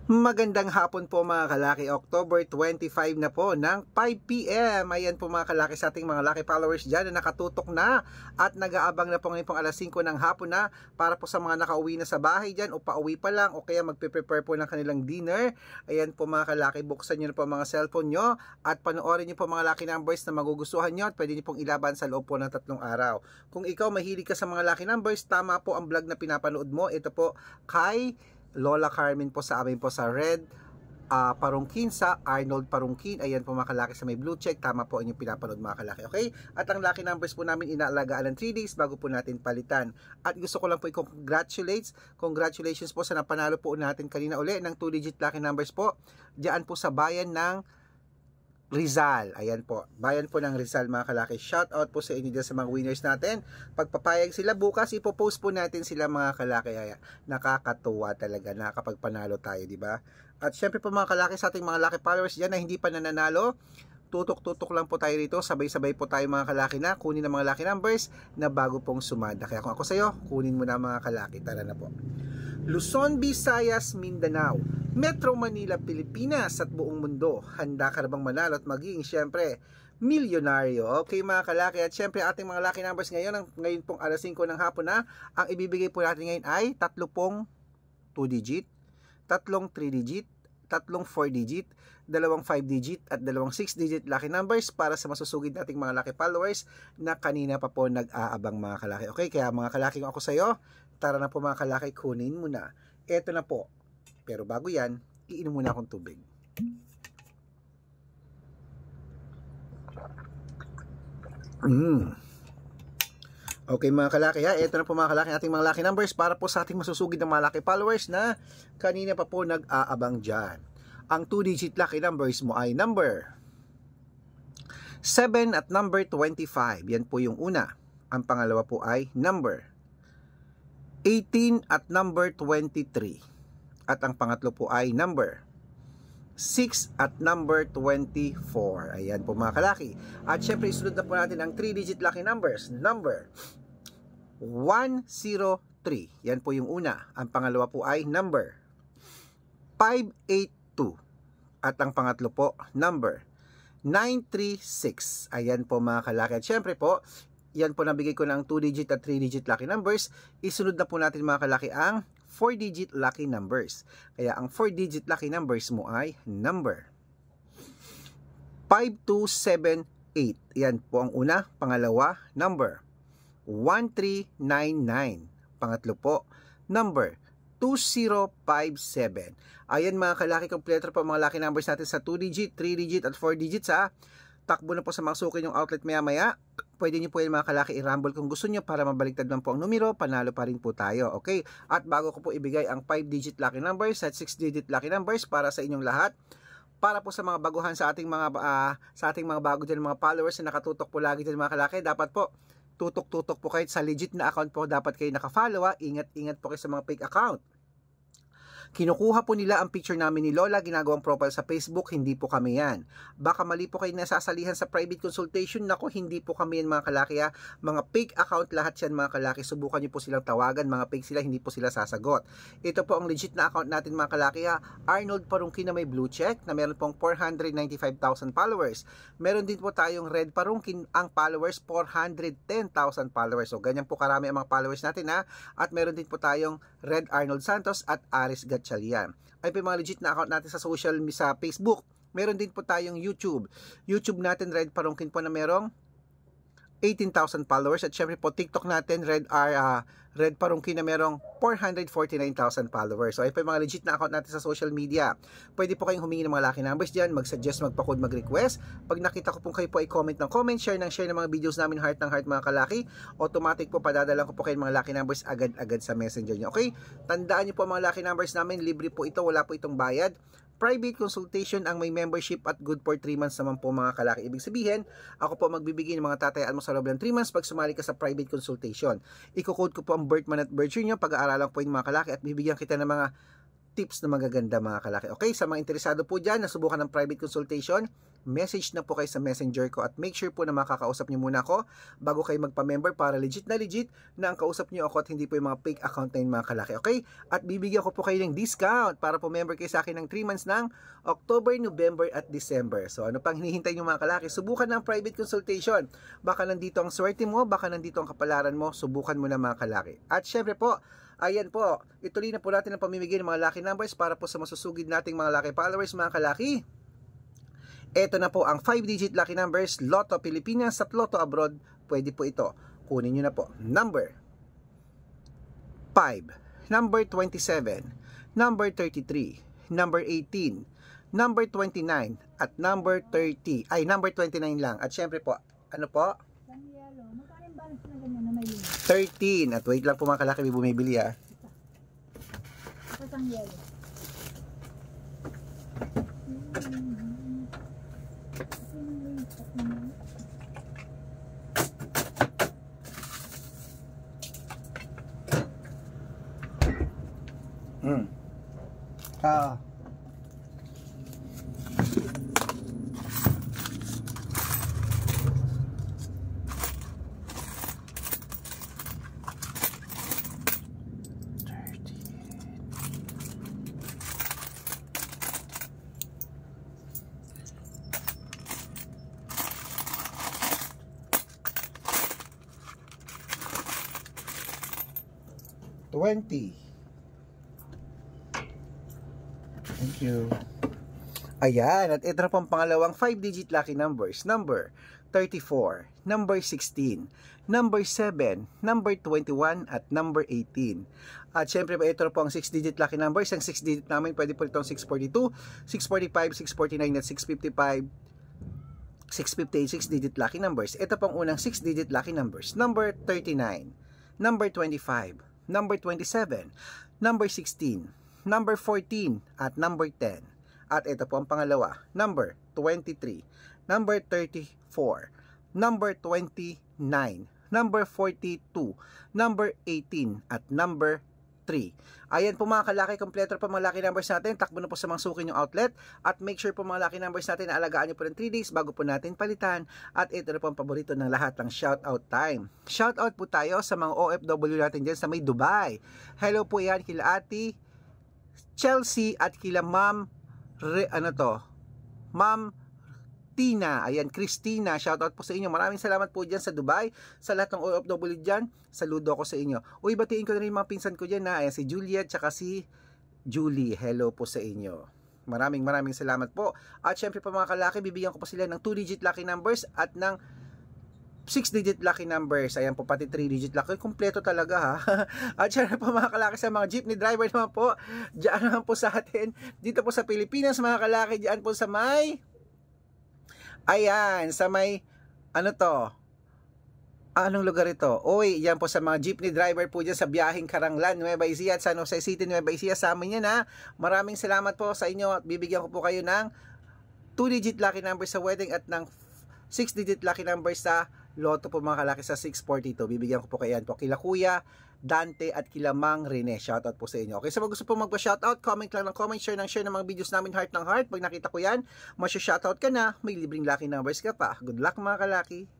Magandang hapon po mga kalaki, October 25 na po ng 5 PM. Ayan po mga kalaki sa ating mga laki followers dyan na nakatutok na at nag-aabang na po ngayon pong alas 5 ng hapon na para po sa mga nakauwi na sa bahay dyan o pauwi pa lang o kaya magpe-prepare po ng kanilang dinner. Ayan po mga kalaki, buksan nyo na po mga cellphone nyo at panoorin nyo po mga lucky numbers na magugustuhan nyo at pwede nyo pong ilaban sa loob po ng 3 araw. Kung ikaw mahilig ka sa mga lucky numbers, tama po ang vlog na pinapanood mo. Ito po kay Lola Carmen po sa amin po sa Red Parungkin, sa Arnold Parungkin. Ayan po mga kalaki sa may blue check. Tama po inyong pinapanood mga kalaki. Okay? At ang lucky numbers po namin inaalagaan ng 3 days bago po natin palitan. At gusto ko lang po congratulations po sa napanalo po natin kanina uli ng 2-digit lucky numbers po. Diyan po sa bayan ng Rizal. Ayan po. Bayan po ng Rizal mga kalaki. Shout out po sa inyo dyan sa mga winners natin. Pagpapayag sila bukas, ipopost po natin sila mga kalaki. Ayan. Nakakatuwa talaga. Nakakapagpanalo tayo, di ba? At syempre po mga kalaki sa ating mga lucky followers dyan na hindi pa nananalo, tutok-tutok lang po tayo rito. Sabay-sabay po tayo mga kalaki na kunin ang mga lucky numbers na bago pong sumada. Kaya kung ako sa'yo, kunin mo na mga kalaki. Tara na po. Luzon, Visayas, Mindanao, Metro Manila, Pilipinas at buong mundo. Handa ka na bang manalo at maging syempre milyonaryo? Okay mga kalaki, at syempre ating mga lucky numbers ngayon pong alas 5 ng hapon na, ang ibibigay po natin ngayon ay 3 pong 2-digit, 3 3-digit, 3 4-digit, 2 5-digit at 2 6-digit lucky numbers para sa masusugid nating mga lucky followers na kanina pa po nag-aabang mga kalaki. Okay, kaya mga kalaki, kung ako sa'yo, tara na po mga kalaki, kunin mo na. Eto na po. Pero bago yan, iinom muna akong tubig. Okay mga kalaki ha, eto na po mga kalaki ating mga lucky numbers para po sa ating masusugid ng mga lucky followers na kanina pa po nag-aabang dyan. Ang 2-digit lucky numbers mo ay number 7 at number 25. Yan po yung una. Ang pangalawa po ay number 18 at number 23. At ang pangatlo po ay number 6 at number 24. Ayan po mga kalaki. At syempre isunod na po natin ang 3-digit lucky numbers. Number 103. Yan po yung una. Ang pangalawa po ay number 582. At ang pangatlo po number 936. Ayan po mga kalaki. At syempre po, yan po nabigay ko ng 2-digit at 3-digit lucky numbers. Isunod na po natin mga kalaki ang 4-digit lucky numbers. Kaya ang 4-digit lucky numbers mo ay number 5278. Yan po ang una. Pangalawa, number 1399. Pangatlo po, number 2057. Ayan mga kalaki, kompleto po mga lucky numbers natin sa 2-digit, 3-digit at 4-digit sa takbo na po sa mga suki yung outlet maya-maya. Pwede nyo po yung mga kalaki i-rumble kung gusto nyo para mabaliktad lang po ang numero, panalo pa rin po tayo. Okay? At bago ko po ibigay ang 5-digit lucky numbers at 6-digit lucky numbers para sa inyong lahat, para po sa mga baguhan sa ating mga bago dyan mga followers na nakatutok po lagi dyan mga kalaki, dapat po tutok-tutok po kayo sa legit na account po, dapat kayo nakafollow. Ingat-ingat po kayo sa mga fake account. Kinukuha po nila ang picture namin ni Lola, ginagawang profile sa Facebook, hindi po kami yan. Baka mali po kayo nasasalihan sa private consultation, nako hindi po kami yan mga kalaki ha. Mga fake account lahat yan mga kalaki, subukan nyo po silang tawagan, mga fake sila, hindi po sila sasagot. Ito po ang legit na account natin mga kalaki ha, Arnold Parungkin na may blue check, na meron pong 495,000 followers. Meron din po tayong Red Parungkin, ang followers 410,000 followers. So ganyan po karami ang mga followers natin ha. At meron din po tayong Red Arnold Santos at Aris Gatchalian. Ay po mga legit na account natin sa sa Facebook. Meron din po tayong YouTube. YouTube natin Red Parungkin po na merong 18,000 followers. At syempre po TikTok natin Red Parungkin na merong 449,000 followers. So ay po yung mga legit na account natin sa social media. Pwede po kayong humingi ng mga lucky numbers dyan, mag-suggest, magpa-code, mag-request. Pag nakita ko po kayo po ay comment ng comment, share ng mga videos namin, heart ng heart mga kalaki, automatic po padadala ko po kayo mga lucky numbers agad-agad sa messenger nyo. Okay? Tandaan nyo po mga lucky numbers namin, libre po ito, wala po itong bayad. Private consultation ang may membership at good for 3 months naman po mga kalaki. Ibig sabihin, ako po magbibigay ng mga tatayaan mo sa loob ng 3 months pag sumali ka sa private consultation. Iko-code ko po ang birth month at birth year nyo, pag-aaralan po yung mga kalaki at bibigyan kita ng mga tips na magaganda mga kalaki. Okay, sa mga interesado po dyan, nasubukan ng private consultation, message na po kayo sa messenger ko at make sure po na makakausap nyo muna ako bago kayo magpa-member para legit na ang kausap nyo ako at hindi po yung mga fake account na yung mga kalaki. Okay? At bibigyan ko po kayo ng discount para po member kayo sa akin ng 3 months ng October, November at December. So ano pang hinihintay nyo mga kalaki? Subukan ng private consultation. Baka nandito ang swerte mo, baka nandito ang kapalaran mo, subukan mo na mga kalaki. At syempre po, ayan po, ituloy na po natin ang pamimigay ng mga lucky numbers para po sa masusugid nating mga lucky followers, mga kalaki. Ito na po ang 5-digit lucky numbers, Lotto Pilipinas at Lotto Abroad. Pwede po ito. Kunin nyo na po. Number 5, number 27, number 33, number 18, number 29, at number 30. Ay, number 29 lang. At syempre po, ano po? 13. At wait lang po mga kalaki, may bumibili ah. Isang yellow. Ah. $20. Thank you. Ayan, at ito na po ang pangalawang 5-digit lucky numbers. Number 34, number 16, number 7, number 21, at number 18. At syempre po, ito na po ang 6-digit lucky numbers. Ang 6-digit namin, pwede po itong 642, 645, 649, at 655. 658, 6-digit lucky numbers. Ito pong unang 6-digit lucky numbers. Number 39, number 25, number 27, number 16, number 14, at number 10. At ito po ang pangalawa, number 23, number 34, number 29, number 42, number 18, at number 3. Ayan po mga kalaki, kompleto po mga lucky numbers natin. Takbo na po sa mga suki yung outlet. At make sure po mga lucky numbers natin na alagaan nyo po ng 3 days bago po natin palitan. At ito na po ang paborito ng lahat, ng shoutout time. Shoutout po tayo sa mga OFW natin dyan sa may Dubai. Hello po yan kila Ate Chelsea at kila Ma'am Ma'am Tina, ayan, Christina, shoutout po sa inyo. Maraming salamat po dyan sa Dubai, sa lahat ng OFW dyan, saludo ako sa inyo. Uy, batiin ko na rin mga pinsan ko dyan na, ayan, si Juliet, tsaka si Julie, hello po sa inyo. Maraming salamat po. At syempre po mga kalaki, bibigyan ko po sila ng 2-digit lucky numbers at ng 6-digit lucky numbers. Ayan po, pati 3-digit lucky. Kompleto talaga ha. At syempre po mga kalaki, sa mga jeepney driver naman po, dyan naman po sa atin, dito po sa Pilipinas mga kalaki, dyan po sa may, ayan, sa may, ano to, anong lugar ito? Uy, yan po sa mga jeepney driver po dyan sa biyaheng Karanglan, Nueva Ecija at San Jose City, Nueva Ecija, sa amin yan ha. Maraming salamat po sa inyo at bibigyan ko po kayo ng 2-digit lucky numbers sa wedding at ng 6-digit lucky numbers sa Lotto po mga kalaki sa 642. Bibigyan ko po kayo yan po kila Kuya Dante at kila Mang Rene. Shoutout po sa inyo. Okay, so gusto po magpa-shoutout, comment lang ng comment, share ng mga videos namin, heart ng heart. Pag nakita ko yan, masya-shoutout ka na, may libreng lucky numbers ka pa. Good luck mga kalaki.